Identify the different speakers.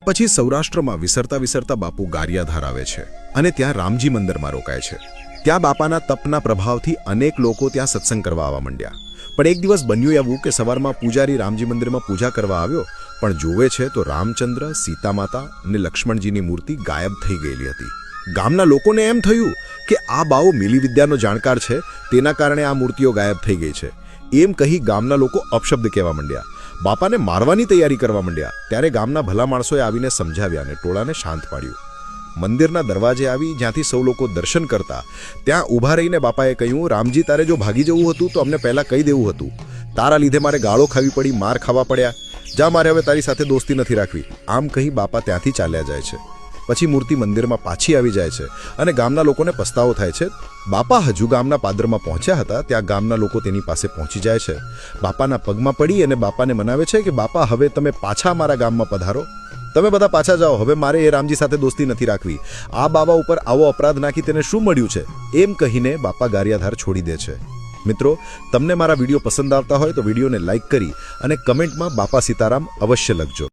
Speaker 1: પછી સૌરાષ્ટ્રમાં વિસરતા વિસરતા બાપુ ગારિયાધાર આવે છે અને ત્યાં રામજી મંદિરમાં રોકાય છે। ત્યાં બાપાના તપના પ્રભાવથી અનેક લોકો ત્યાં સત્સંગ કરવા આવવા માંડ્યા। પણ એક દિવસ બન્યું એવું કે સવારમાં પૂજારી રામજી મંદિરમાં પૂજા કરવા આવ્યો, પણ જોવે છે તો રામચંદ્ર, સીતા માતા અને લક્ષ્મણજીની મૂર્તિ ગાયબ થઈ ગયેલી હતી। ગામના લોકોને એમ થયું કે આ બાવો મિલી વિદ્યાનો જાણકાર છે, તેના કારણે આ મૂર્તિઓ ગાયબ થઈ ગઈ છે। એમ કહી ગામના લોકો અપશબ્દ કહેવા માંડ્યા, બાપાને મારવાની તૈયારી કરવા માંડ્યા। ત્યારે ગામના ભલા માણસોએ આવીને સમજાવ્યા અને ટોળાને શાંત પાડ્યું। મંદિરના દરવાજે આવી જ્યાંથી સૌ લોકો દર્શન કરતા, ત્યાં ઊભા રહીને બાપાએ કહ્યું, રામજી, તારે જો ભાગી જવું હતું તો અમને પહેલાં કહી દેવું હતું। તારા લીધે મારે ગાળો ખાવી પડી, માર ખાવા પડ્યા। જા, મારે હવે તારી સાથે દોસ્તી નથી રાખવી। આમ કહી બાપા ત્યાંથી ચાલ્યા જાય છે। પછી મૂર્તિ મંદિરમાં પાછી આવી જાય છે અને ગામના લોકોને પસ્તાવો થાય છે। બાપા હજુ ગામના પાદરમાં પહોંચ્યા હતા ત્યાં ગામના લોકો તેની પાસે પહોંચી જાય છે, બાપાના પગમાં પડી અને બાપાને મનાવે છે કે બાપા, હવે તમે પાછા મારા ગામમાં પધારો, તમે બધા પાછા જાઓ, હવે મારે એ રામજી સાથે દોસ્તી નથી રાખવી। આ બાબા ઉપર આવો અપરાધ નાખી તેને શું મળ્યું છે? એમ કહીને બાપા ગારિયાધાર છોડી દે છે। મિત્રો, તમને મારા વિડીયો પસંદ આવતા હોય તો વિડીયોને લાઇક કરી અને કમેન્ટમાં બાપા સીતારામ અવશ્ય લખજો।